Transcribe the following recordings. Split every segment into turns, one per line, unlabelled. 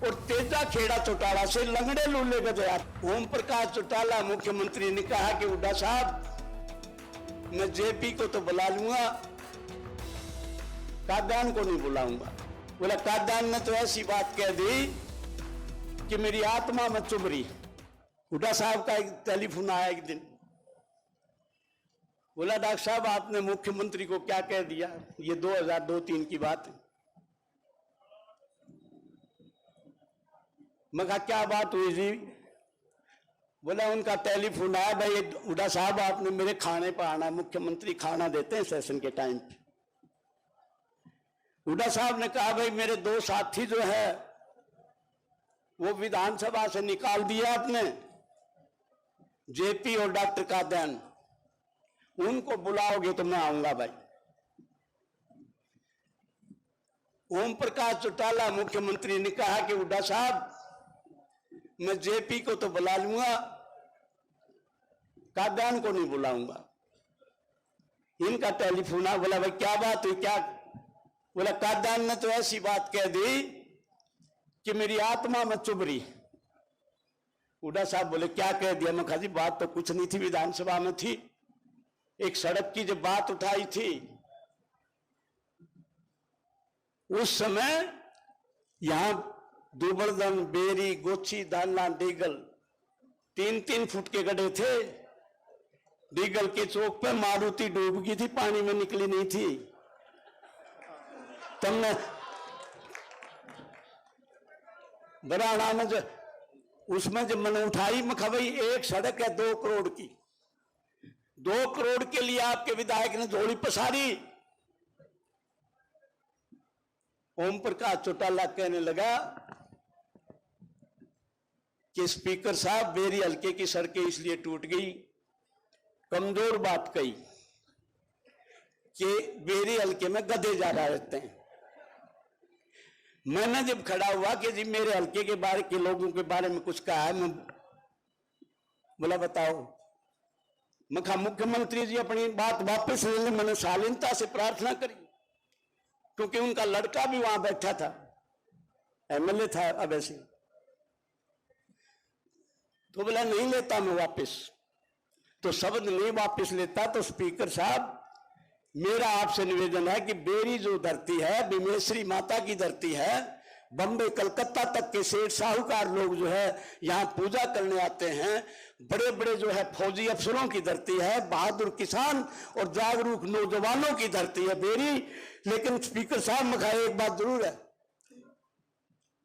और तेजा खेड़ा चौटाला से लंगड़े लूले गए। ओम प्रकाश चौटाला मुख्यमंत्री ने कहा कि हुड्डा साहब मैं जेपी को तो बुला लूंगा, कादयान को नहीं बुलाऊंगा। बोला कादयान ने तो ऐसी बात कह दी कि मेरी आत्मा में चुभ रही। हुड्डा साहब का एक टेलीफोन आया एक दिन, बोला डॉक्टर साहब आपने मुख्यमंत्री को क्या कह दिया। ये 2002-03 की बात है। मैं कहा क्या बात हुई जी। बोला उनका टेलीफोन आया, भाई हुड्डा साहब आपने मेरे खाने पर आना, मुख्यमंत्री खाना देते हैं सेशन के टाइम पे। हुड्डा साहब ने कहा भाई मेरे 2 साथी जो है वो विधानसभा से निकाल दिया आपने, जेपी और डॉक्टर कादयान, उनको बुलाओगे तो मैं आऊंगा भाई। ओम प्रकाश चौटाला मुख्यमंत्री ने कहा कि हुड्डा साहब मैं जेपी को तो बुला लूंगा, कादयान को नहीं बुलाऊंगा। इनका टेलीफोन आ, बोला भाई क्या बात हुई क्या। बोला कादयान ने तो ऐसी बात कह दी कि मेरी आत्मा में चुभ रही। हुड्डा साहब बोले क्या कह दिया। मैं कहा जी बात तो कुछ नहीं थी, विधानसभा में थी, एक सड़क की जब बात उठाई थी उस समय यहां दुबरदन, बेरी, गोची, दाना, डीगल 3-3 फुट के गड्ढे थे। डीगल के चौक पे मारुति डूब गई थी, पानी में निकली नहीं थी। तुमने बराना में जो उसमें जब मैंने उठाई, मैं कहा भाई एक सड़क है 2 करोड़ की, 2 करोड़ के लिए आपके विधायक ने झोली पसारी। ओम प्रकाश चौटाला कहने लगा कि स्पीकर साहब बेरी हल्के की सड़कें इसलिए टूट गई, कमजोर बात कही कि बेरी हल्के में गधे ज्यादा रहते हैं। मैंने जब खड़ा हुआ कि जी मेरे हल्के के बारे के लोगों के बारे में कुछ कहा है, मैं बोला बताओ। मैं कहा मुख्यमंत्री जी अपनी बात वापस ले लें। मैंने शालीनता से प्रार्थना करी क्योंकि उनका लड़का भी वहां बैठा था, एमएलए था अब ऐसे। तो बोला नहीं लेता मैं वापस। तो शब्द नहीं वापस लेता। तो स्पीकर साहब मेरा आपसे निवेदन है कि बेरी जो धरती है बिमेश्वरी माता की धरती है, बम्बे कलकत्ता तक के सेठ साहूकार लोग जो है यहाँ पूजा करने आते हैं, बड़े बड़े जो है फौजी अफसरों की धरती है, बहादुर किसान और जागरूक नौजवानों की धरती है बेरी। लेकिन स्पीकर साहब मैं कहा एक बात जरूर है,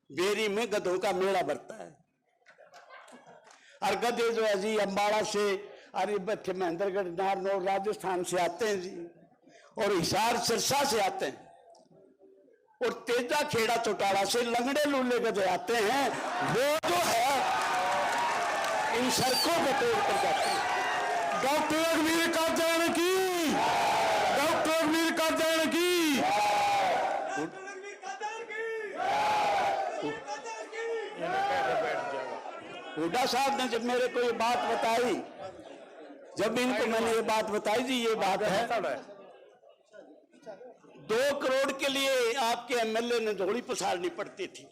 बेरी में गधों का मेला भरता है। और गधे जो है जी अम्बाड़ा से, अरे बच्चे महेंद्रगढ़, नारनौल, राजस्थान से आते हैं जी, और हिसार सिरसा से आते हैं, और तेजा खेड़ा चौटाला से लंगड़े लूले गधे आते हैं। वो जो है इन सड़कों को तोड़ कर जाते हैं।
डॉक्टर अग्निवीर कादयान की, डॉक्टर अग्निवीर कादयान की।
हुड्डा साहब ने जब मेरे को ये बात बताई, जब इनको मैंने ये बात बताई जी ये बात है, 2 करोड़ के लिए आपके एमएलए ने झोली पसारनी पड़ती थी।